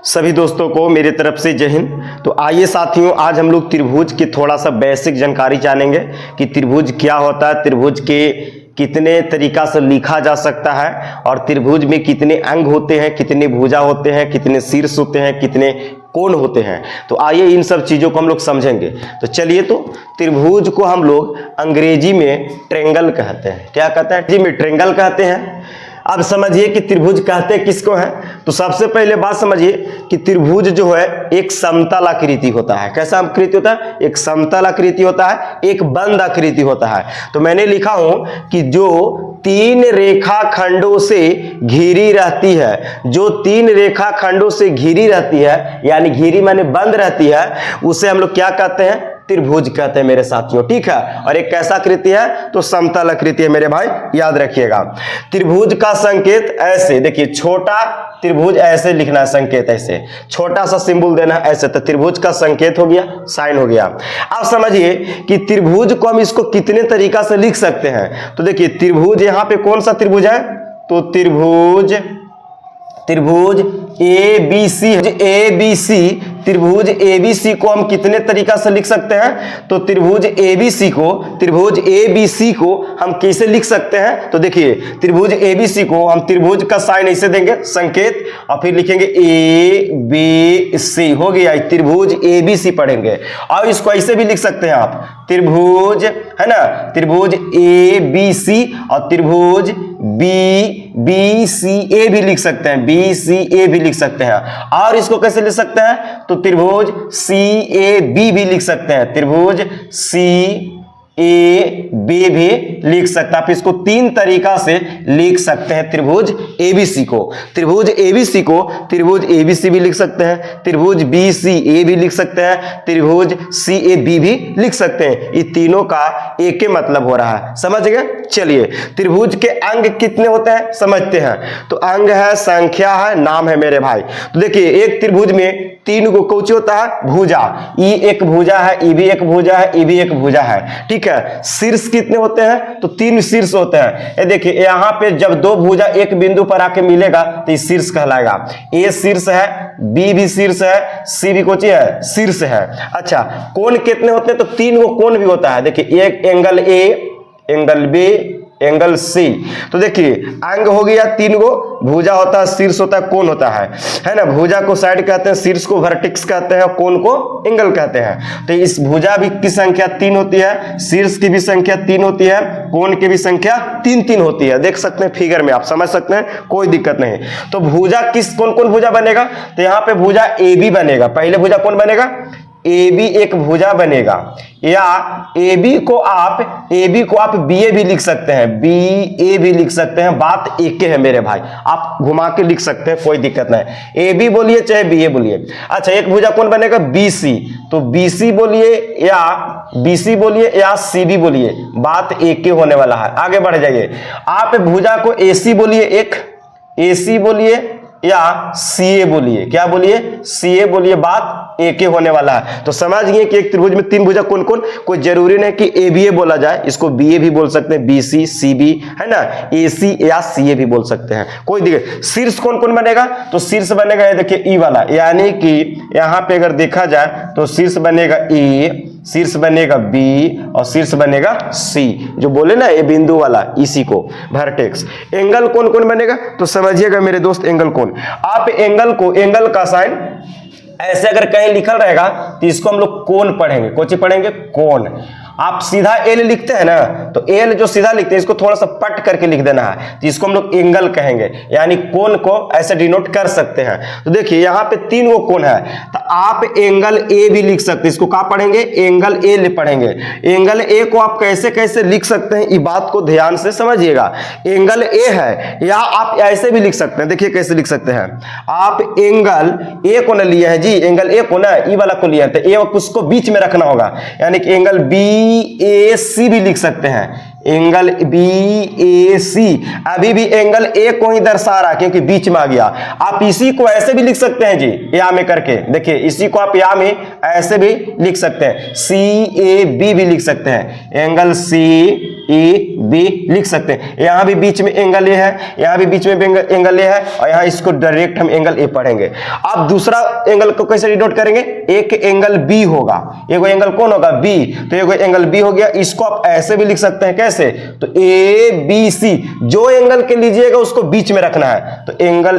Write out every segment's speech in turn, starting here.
सभी दोस्तों को मेरी तरफ से जय हिंद। तो आइए साथियों, आज हम लोग त्रिभुज की थोड़ा सा बेसिक जानकारी जानेंगे कि त्रिभुज क्या होता है, त्रिभुज के कितने तरीका से लिखा जा सकता है और त्रिभुज में कितने अंग होते हैं, कितने भुजा होते हैं, कितने शीर्ष होते हैं, कितने कोण होते हैं। तो आइए इन सब चीज़ों को हम लोग समझेंगे। तो चलिए, तो त्रिभुज को हम लोग अंग्रेजी में ट्रेंगल कहते हैं। क्या कहते हैं? जी में ट्रेंगल कहते हैं। अब समझिए कि त्रिभुज कहते किसको है। तो सबसे पहले बात समझिए कि त्रिभुज जो है एक समतल आकृति होता है। कैसा आकृति होता है? एक समतल आकृति होता है, एक बंद आकृति होता है। तो मैंने लिखा हूं कि जो तीन रेखा खंडों से घिरी रहती है, जो तीन रेखा खंडों से घिरी रहती है, यानी घिरी माने बंद रहती है, उसे हम लोग क्या कहते हैं? त्रिभुज कहते हैं मेरे साथियों। ठीक है। और एक कैसा आकृति है? तो समतल आकृति है मेरे भाई, याद रखिएगा। त्रिभुज का संकेत ऐसे देखिए, छोटा त्रिभुज ऐसे लिखना है, संकेत ऐसे, छोटा सा सिंबल देना है ऐसे, तो त्रिभुज का संकेत हो गया, साइन हो गया। अब समझिए कि त्रिभुज को हम इसको कितने तरीका से लिख सकते हैं। तो देखिए, त्रिभुज यहां पे कौन सा त्रिभुज है? तो त्रिभुज ए बी सी, त्रिभुज ए बी सी को हम कितने तरीका से लिख सकते हैं? तो त्रिभुज ए बी सी को हम कैसे लिख सकते हैं? तो देखिए, त्रिभुज ए बी सी को हम त्रिभुज का साइन ऐसे देंगे, संकेत, और फिर लिखेंगे ए बी सी, हो गया त्रिभुज ए बी सी पढ़ेंगे। और इसको ऐसे भी लिख सकते हैं आप, त्रिभुज है ना, त्रिभुज ए बी सी और त्रिभुज बी सी ए भी लिख सकते हैं, बी सी ए भी लिख सकते हैं। और इसको कैसे लिख सकते हैं? तो त्रिभुज सी ए बी भी लिख सकते हैं, त्रिभुज सी ए बी भी लिख सकते हैं। आप इसको तीन तरीका से लिख सकते हैं त्रिभुज एबीसी को। त्रिभुज एबीसी को त्रिभुज एबीसी भी लिख सकते हैं, त्रिभुज बी सी ए भी लिख सकते हैं, त्रिभुज सी ए बी भी लिख सकते हैं। ये तीनों का एक ही मतलब हो रहा है, समझ गए? चलिए, त्रिभुज के अंग कितने होते हैं समझते हैं। तो अंग है, संख्या है, नाम है मेरे भाई। तो देखिए, एक त्रिभुज में तीन को कौची होता है? भुजा। ई एक भुजा है, ई भी एक भुजा है, ई भी एक भुजा है। ठीक है। शीर्ष कितने होते हैं? तो तीन शीर्ष होते हैं। ये देखिए, यहाँ पे जब दो भुजा एक बिंदु पर आके मिलेगा तो ये शीर्ष कहलाएगा। ए शीर्ष है, बी भी शीर्ष है, सी भी कोची है? शीर्ष है। अच्छा, कोण कितने होते हैं? तो तीन को कोण भी होता है। देखिए, एक angle A, angle B, angle C. तो देखिए, अंग हो गया तीन गो, भुजा होता है, शीर्ष होता है, कोण होता है ना। भुजा को साइड कहते हैं, शीर्ष को वर्टेक्स कहते हैं, कोण को एंगल कहते हैं। तो इस भुजा भी की संख्या तीन होती है, शीर्ष की भी संख्या तीन होती है, कोण की भी संख्या तीन तीन होती है। देख सकते हैं फिगर में, आप समझ सकते हैं, कोई दिक्कत नहीं। तो भुजा किस कौन कौन भुजा बनेगा? तो यहाँ पे भुजा ए बी बनेगा। पहले भुजा कौन बनेगा? ए बी एक भुजा बनेगा। या ए बी को आप बी ए भी लिख सकते हैं, बी ए भी लिख सकते हैं, बात एक है मेरे भाई, आप घुमा के लिख सकते हैं, कोई दिक्कत नहीं। ए बी बोलिए चाहे बी ए बोलिए। अच्छा, एक भुजा कौन बनेगा? B C. तो बी सी बोलिए या सी बी बोलिए, बात एक ही होने वाला है। आगे बढ़ जाइए, आप भुजा को ए सी बोलिए, एक ए सी बोलिए या सी ए बोलिए। क्या बोलिए? सी ए बोलिए, बात एक ही होने वाला है। तो समझ गए कि एक त्रिभुज में तीन भुजा कौन कौन? कोई जरूरी नहीं कि ए बी ए बोला जाए, इसको बी ए भी बोल सकते हैं, बी सी, सी बी, है ना, ए सी या सी ए भी बोल सकते हैं, कोई दिक्कत। शीर्ष कौन कौन बनेगा? तो शीर्ष बनेगा, ये देखिए ई वाला, यानी कि यहाँ पे अगर देखा जाए तो शीर्ष बनेगा ए, शीर्ष बनेगा बी और शीर्ष बनेगा सी, जो बोले ना ये बिंदु वाला, इसी को वर्टेक्स। एंगल कौन कौन बनेगा? तो समझिएगा मेरे दोस्त, एंगल कौन, आप एंगल को, एंगल का साइन ऐसे अगर कहीं लिखल रहेगा तो इसको हम लोग कोण पढ़ेंगे। कौन सी पढ़ेंगे? कोण। आप सीधा एल लिखते हैं ना, तो एल जो सीधा लिखते हैं इसको थोड़ा सा पट करके लिख देना है, तो इसको हम लोग एंगल कहेंगे, यानी कोण को ऐसे डिनोट कर सकते हैं। तो देखिए, यहाँ पे तीन वो कोण है, तो आप एंगल ए भी लिख सकते हैं। इसको क्या पढ़ेंगे? एंगल ए पढ़ेंगे। एंगल ए को आप कैसे कैसे लिख सकते हैं, ये बात को ध्यान से समझिएगा। एंगल ए है, या आप ऐसे भी लिख सकते हैं। देखिए कैसे लिख सकते हैं। आप एंगल ए को न लिए हैं जी, एंगल ए को ना, ई वाला को लिया है, तो ए उसको बीच में रखना होगा, यानी कि एंगल बी ए सी भी लिख सकते हैं, एंगल BAC, अभी भी एंगल ए को ही दर्शा रहा क्योंकि बीच में आ गया। आप इसी को ऐसे भी लिख सकते हैं जी, या में करके देखिए, इसी को आप या में ऐसे भी लिख सकते हैं, CAB भी लिख सकते हैं, एंगल CAB लिख सकते हैं। यहां भी बीच में एंगल ए है, यहां भी बीच में एंगल ए है, और यहां इसको डायरेक्ट हम एंगल ए पढ़ेंगे। अब दूसरा एंगल को कैसे डिनोट करेंगे, एक एंगल बी होगा, एक एंगल कौन होगा, बी, तो एक एंगल बी हो गया, इसको आप ऐसे भी लिख सकते हैं, कैसे, तो ABC, जो एंगल के लीजिएगा उसको बीच में रखना है, तो एंगल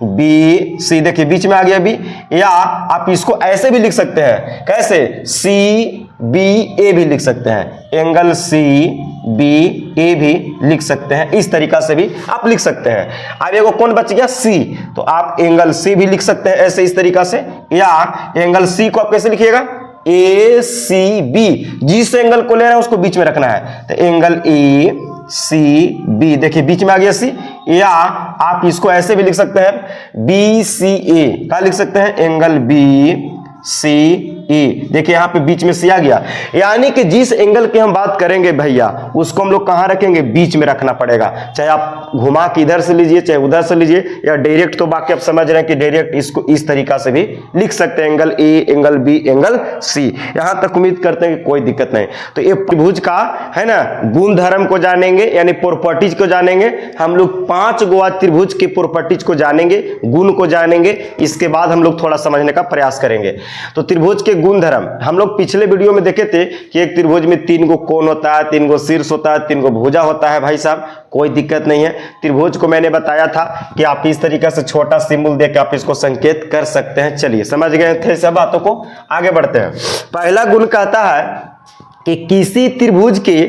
ABC, देखिए बीच में आ गया बी, या आप इसको ऐसे भी लिख सकते हैं, कैसे, CBA भी लिख सकते हैं, एंगल CBA भी लिख सकते हैं, इस तरीका से भी आप लिख सकते हैं। अब एगो कौन बच गया, C, तो आप एंगल C भी लिख सकते हैं ऐसे, इस तरीका से, या एंगल C को आप कैसे लिखिएगा, ACB, जिस एंगल को ले रहे हैं उसको बीच में रखना है, तो एंगल ACB, देखिए बीच में आ गया C, या आप इसको ऐसे भी लिख सकते हैं, BCA, क्या लिख सकते हैं, एंगल BCA, देखिए यहां पे बीच में सी आ गया, यानी कि जिस एंगल की हम बात करेंगे भैया उसको हम लोग कहां रखेंगे, बीच में रखना पड़ेगा, चाहे आप घुमा के इधर से लीजिए चाहे उधर से लीजिए, या डायरेक्ट, तो बाकी आप समझ रहे हैं कि डायरेक्ट इसको इस तरीका से भी लिख सकते हैं, angle A, angle B, angle C. यहां तक उम्मीद करते हैं कि कोई दिक्कत नहीं। तो ये त्रिभुज का है ना गुण धर्म को जानेंगे, यानी प्रॉपर्टीज को जानेंगे हम लोग, 5 गो त्रिभुज के प्रॉपर्टीज को जानेंगे, गुण को जानेंगे, इसके बाद हम लोग थोड़ा समझने का प्रयास करेंगे। तो त्रिभुज के गुण धर्म हम लोग पिछले वीडियो में देखे थे कि एक त्रिभुज में 3 गो कोण होता है, 3 गो शीर्ष होता है, 3 गो भुजा होता है। भाई साहब कोई दिक्कत नहीं है, त्रिभुज को मैंने बताया था कि आप इस तरीके से छोटा सिंबल देकर आप इसको संकेत कर सकते हैं। चलिए समझ गए थे सब बातों को, आगे बढ़ते हैं। पहला गुण कहता है कि किसी त्रिभुज के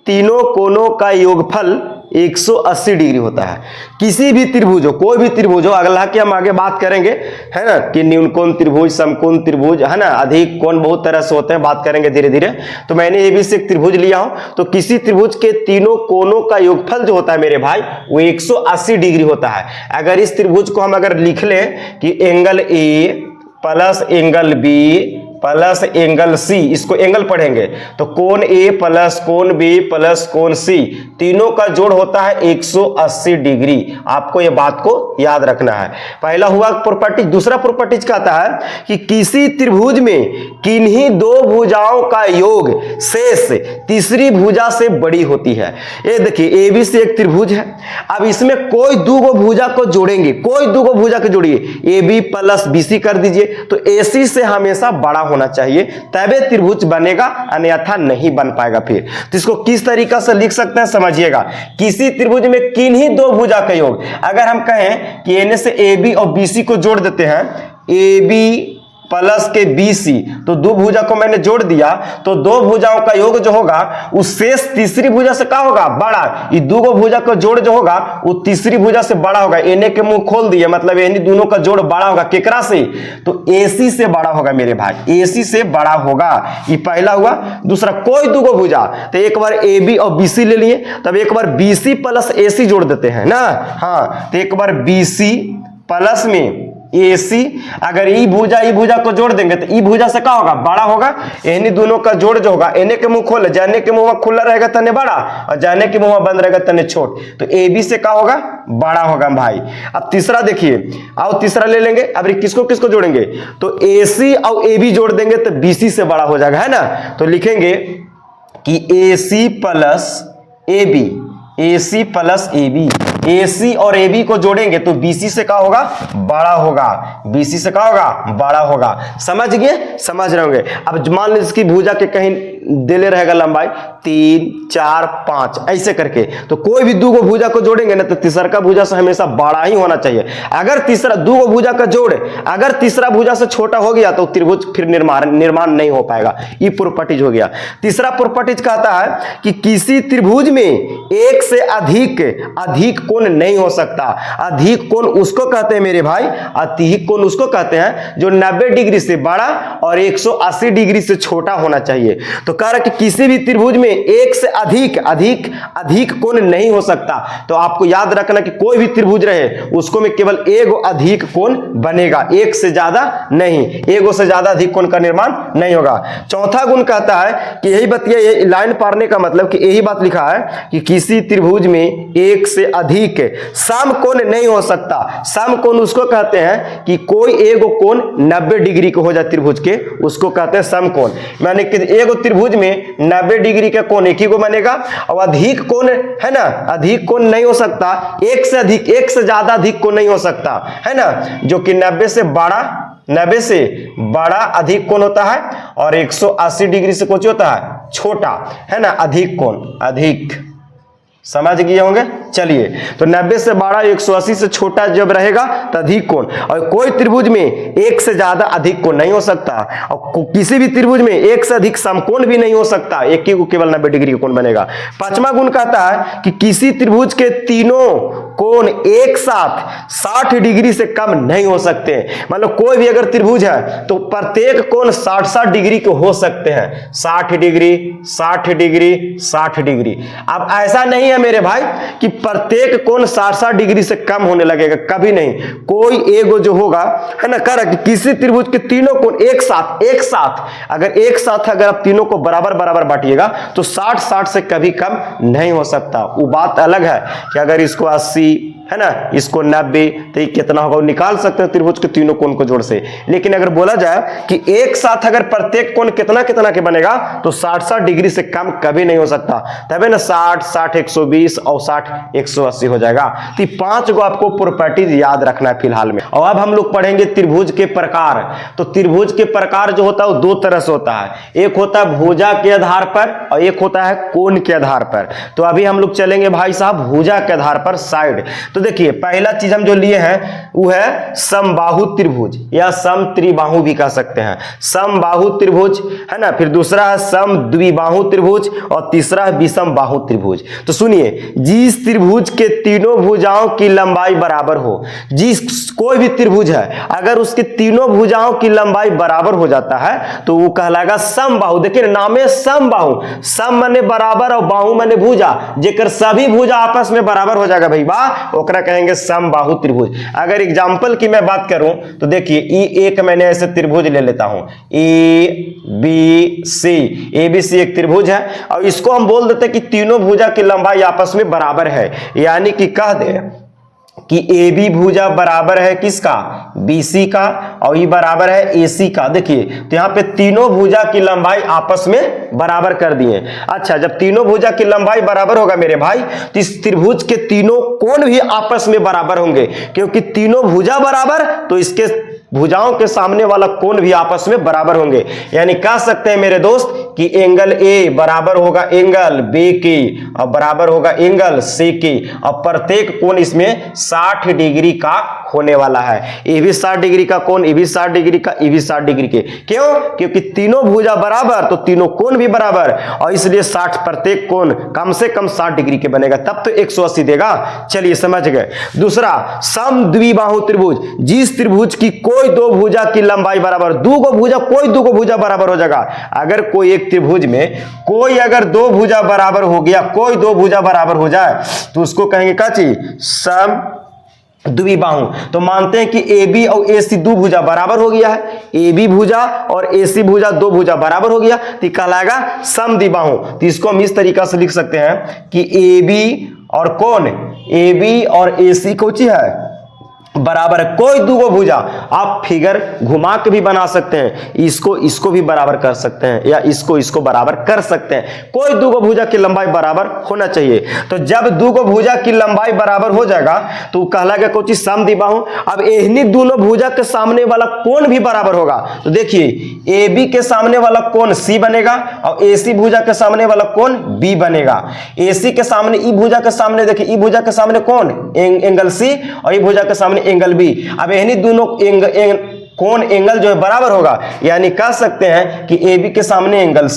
तीनों कोणों का योगफल 180 डिग्री होता है। किसी भी त्रिभुज हो, कोई भी त्रिभुज हो, अगला की हम आगे बात करेंगे है ना, कि न्यूनकोण त्रिभुज, समकोण त्रिभुज है ना, अधिक कोण बहुत तरह से होते हैं, बात करेंगे धीरे धीरे। तो मैंने एबी से एक त्रिभुज लिया हूं, तो किसी त्रिभुज के तीनों कोणों का योगफल जो होता है मेरे भाई वो 180 डिग्री होता है। अगर इस त्रिभुज को हम अगर लिख लें कि angle A plus angle B plus angle C, इसको एंगल पढ़ेंगे तो कोण ए प्लस कोण बी प्लस कोण सी, तीनों का जोड़ होता है 180 डिग्री। आपको यह बात को याद रखना है। पहला हुआ प्रॉपर्टी। दूसरा प्रॉपर्टी कहता है कि किसी त्रिभुज में किन्हीं दो भुजाओं का योग शेष तीसरी भुजा से बड़ी होती है। ये देखिए AB से एक त्रिभुज है, अब इसमें कोई दो भुजा को जोड़ेंगे, कोई दो भुजा को जोड़िए, AB प्लस BC कर दीजिए, तो AC से हमेशा बड़ा होना चाहिए तबे त्रिभुज बनेगा, अन्यथा नहीं बन पाएगा। फिर तो इसको किस तरीका से लिख सकते हैं समझिएगा। किसी त्रिभुज में किन्हीं दो भुजा का योग, अगर हम कहें कि एन से AB और BC को जोड़ देते हैं, AB प्लस के BC, तो दो भुजा को मैंने जोड़ दिया, तो दो भुजाओं का योग जो होगा उस शेष तीसरी भुजा से क्या होगा, बड़ा। ये दो भुजा का जोड़ जो होगा वो तीसरी भुजा से बड़ा होगा। एने के मुंह खोल दिए, मतलब इन्हीं दोनों का जोड़ बड़ा होगा। केकरा से, तो AC से बड़ा होगा मेरे भाई, AC से बड़ा होगा। ये पहला हुआ। दूसरा, कोई दो भुजा, तो एक बार AB और BC ले लिए, तब एक बार BC प्लस AC जोड़ देते हैं ना, हाँ, तो एक बार BC प्लस में AC, अगर ई भुजा को जोड़ देंगे तो ई भुजा से क्या होगा, बड़ा होगा। इन्हीं दोनों का जोड़ जो होगा, एने के मुंह खोले, जाने के मुंह खुला रहेगा तने बड़ा, और जाने के मुंह बंद रहेगा तने छोट, तो AB से क्या होगा, बड़ा होगा भाई। अब तीसरा देखिए, आओ तीसरा ले लेंगे। अब किसको किसको जोड़ेंगे, तो AC और AB जोड़ देंगे तो BC से बड़ा हो जाएगा, है ना। तो लिखेंगे कि AC plus AB, AC plus AB, AC और AB को जोड़ेंगे तो BC से क्या होगा, बड़ा होगा। BC से क्या होगा, बड़ा होगा। समझ गए, समझ रहे होंगे। अब मान लीजिए इसकी भुजा के कहीं देले रहेगा लंबाई 3, 4, 5 ऐसे करके, तो कोई भी दो भुजा को जोड़ेंगे ना तो तीसरा का भुजा से हमेशा बड़ा ही होना चाहिए। अगर तीसरा दो भुजा का जोड़ अगर तीसरा भुजा से छोटा हो गया तो त्रिभुज फिर निर्माण नहीं हो पाएगा। ये प्रॉपर्टीज हो गया। तीसरा प्रॉपर्टीज कहता है कि किसी त्रिभुज में एक से अधिक कोण नहीं हो सकता। अधिक कोण उसको कहते हैं मेरे भाई, अधिक कोण उसको कहते हैं जो 90 डिग्री से बड़ा और 180 डिग्री से छोटा होना चाहिए। तो कह रहा कि किसी भी त्रिभुज में एक से अधिक कोण नहीं हो सकता। तो आपको याद रखना कि कोई भी त्रिभुज रहे उसको में केवल एगो अधिक कोण बनेगा, एक से ज्यादा नहीं, एगो से ज्यादा अधिक कोण का निर्माण नहीं होगा। चौथा गुण कहता है कि यही बतिया, ये लाइन पारने का मतलब कि यही बात लिखा है कि किसी त्रिभुज में एक से अधिक समकोण नहीं हो सकता। समकोण उसको कहते हैं कि कोई एगो कोण 90 डिग्री का हो जाए त्रिभुज के, उसको कहते हैं समकोण। माने कि एगो त्रिभुज में 90 डिग्री का कोण एक ही को बनेगा और अधिक कोण है ना, अधिक कोण नहीं हो सकता, एक से अधिक, एक से ज्यादा अधिक कोण नहीं हो सकता है ना, जो कि 90 से बड़ा अधिक कोण होता है और 180 डिग्री से कुछ होता है छोटा है ना, अधिक कोण, अधिक, समझ गए होंगे। चलिए, तो 90 से बड़ा 180 से छोटा जब रहेगा तो अधिक कोण, और कोई त्रिभुज में एक से ज्यादा अधिक कोण नहीं हो सकता और किसी भी त्रिभुज में एक से अधिक समकोण भी नहीं हो सकता, एक ही को केवल 90 डिग्री का कोण बनेगा। पांचवा गुण कहता है कि किसी त्रिभुज के तीनों कोण एक साथ 60 डिग्री से कम नहीं हो सकते। मतलब कोई भी अगर त्रिभुज है तो प्रत्येक कोण 60 डिग्री के हो सकते हैं, 60 डिग्री 60 डिग्री 60 डिग्री। अब ऐसा नहीं है मेरे भाई कि प्रत्येक कोण 60 डिग्री से कम होने लगेगा, कभी नहीं। कोई एगो जो होगा है ना, कर कि किसी त्रिभुज के तीनों कोण एक साथ अगर आप तीनों को बराबर बराबर बांटिएगा तो 60 से कभी कम नहीं हो सकता। वो बात अलग है कि अगर इसको 80 है ना, इसको 90, तो ये कितना होगा निकाल सकते हैं त्रिभुज के तीनों कोण को जोड़ से। लेकिन अगर बोला जाए कि एक साथ अगर प्रत्येक कोण कितना कितना के बनेगा तो 60 डिग्री से कम कभी नहीं हो सकता। तब ना 60 120 और 60 180 हो जाएगा। तो 5 को आपको प्रॉपर्टीज याद रखना है फिलहाल में। और अब हम लोग पढ़ेंगे त्रिभुज के प्रकार। तो त्रिभुज के प्रकार जो होता है वो दो तरह से होता है, एक होता है भुजा के आधार पर और एक होता है कोण के आधार पर। तो अभी हम लोग चलेंगे भाई साहब भुजा के आधार पर, साइड। तो देखिए पहला चीज हम जो लिए हैं वो है समबाहु त्रिभुज या सम त्रिबाहु भी कह सकते हैं, समबाहु त्रिभुज है ना, फिर दूसरा है सम द्विबाहु त्रिभुज और तीसरा है विषम बाहु त्रिभुज। तो सुनिए, जिस त्रिभुज के तीनों भुजाओं की लंबाई बराबर हो, जिस कोई भी त्रिभुज है अगर उसके तीनों भुजाओं की लंबाई बराबर हो जाता है तो वो कहलाएगा समबाहु। देखिए नाम है समबाहु, सम माने बराबर और बाहु माने भुजा, जेकर सभी भुजा आपस में बराबर हो जाएगा भाई वाह, ओकरा कहेंगे समबाहु त्रिभुज। अगर एग्जांपल की मैं बात करूं तो देखिए एक मैंने ऐसे त्रिभुज ले लेता हूं ABC एक त्रिभुज है और इसको हम बोल देते हैं कि तीनों भुजा की लंबाई आपस में बराबर है, यानी कि कह दे कि AB भुजा बराबर है किसका, BC का, और ये बराबर है AC का। देखिए तो यहाँ पे तीनों भुजा की लंबाई आपस में बराबर कर दिए। अच्छा, जब तीनों भुजा की लंबाई बराबर होगा मेरे भाई तो इस त्रिभुज के तीनों कोण भी आपस में बराबर होंगे, क्योंकि तीनों भुजा बराबर तो इसके भुजाओं के सामने वाला कोण भी आपस में बराबर होंगे। यानी कह सकते हैं मेरे दोस्त कि एंगल A बराबर होगा एंगल B की और बराबर होगा एंगल C की, और प्रत्येक कोण इसमें 60 डिग्री का होने वाला है। ये भी 60 डिग्री का कोण, ये भी 60 डिग्री का, ये भी 60 डिग्री के। क्यों? क्योंकि तीनों भुजा बराबर तो तीनों कोण भी बराबर, और इसलिए 60 प्रत्येक कोण कम से कम 60 डिग्री के बनेगा, तब तो 180 देगा। चलिए समझ गए। दूसरा सम द्विबाहु त्रिभुज, जिस त्रिभुज की कोई दो भुजा की लंबाई बराबर, कोई दो भुजा बराबर हो जाएगा। अगर कोई एक त्रिभुज में कोई अगर दो भुजा बराबर हो गया, कोई दो भुजा बराबर हो जाए तो उसको कहेंगे क्या चीज, सम द्विबाहु। तो मानते हैं कि AB और AC दो भुजा बराबर हो गया है, AB भुजा और AC भुजा दो भुजा बराबर हो गया तो कहलाएगा सम द्विबाहु। तो इसको हम इस तरीका से लिख सकते हैं कि AB और कौन, AB और AC कौन सी है, बराबर है। कोई दो भुजा आप फिगर घुमा के भी बना सकते हैं, इसको भी बराबर कर सकते हैं या इसको बराबर कर सकते हैं। कोई दो भुजा की लंबाई बराबर होना चाहिए। तो जब दो भुजा की लंबाई बराबर हो जाएगा तो कहलाएगा कोई चीज सम द्विबाहु। अब इन्हीं दोनों भुजा के सामने वाला कोण भी बराबर होगा। तो देखिए AB के सामने वाला कोण C बनेगा और AC भुजा के सामने वाला कोण B बनेगा। AC के सामने ई भुजा के सामने, देखिए ई भुजा के सामने कौन, एंगल C, और ई भुजा के सामने एंगल B। अब इन्हीं दोनों कोण एंगल जो है बराबर होगा, यानी कह सकते हैं कि AB के सामने एंगल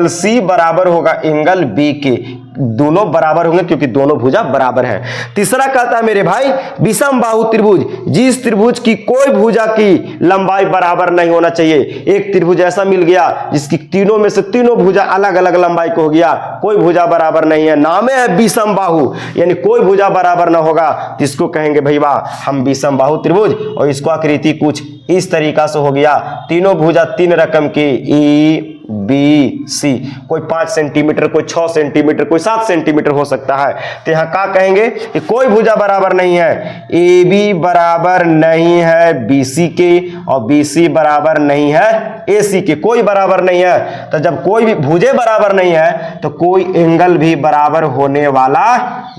C बराबर होगा एंगल B के। दोनों बराबर होंगे क्योंकि दोनों भुजा बराबर है। तीसरा कहता है मेरे भाई विषम बाहु त्रिभुज, जिस त्रिभुज की कोई भुजा की लंबाई बराबर नहीं होना चाहिए। एक त्रिभुज ऐसा मिल गया जिसकी तीनों में से तीनों भुजा अलग अलग लंबाई को हो गया, कोई भुजा बराबर नहीं है, नामे है विषम बाहु, यानी कोई भुजा बराबर ना होगा, जिसको कहेंगे भाई वाह हम विषम बाहु त्रिभुज। और इसको आकृति कुछ इस तरीका से हो गया, तीनों भुजा 3 रकम की ई बी सी, कोई 5 सेंटीमीटर, कोई 6 सेंटीमीटर, कोई 7 सेंटीमीटर हो सकता है। तो यहां क्या कहेंगे कि कोई भुजा बराबर नहीं है, ए बी बराबर नहीं है बी सी के और बी सी बराबर नहीं है ए सी के, कोई बराबर नहीं है। तो जब कोई भी भुजे बराबर नहीं है तो कोई एंगल भी बराबर होने वाला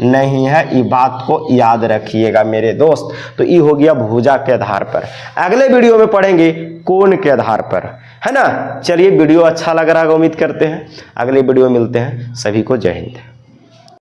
नहीं है, ये बात को याद रखिएगा मेरे दोस्त। तो ये हो गया भुजा के आधार पर। अगले वीडियो में पढ़ेंगे कोण के आधार पर, है ना। चलिए वीडियो अच्छा लग रहा है, उम्मीद करते हैं। अगले वीडियो में मिलते हैं। सभी को जय हिंद।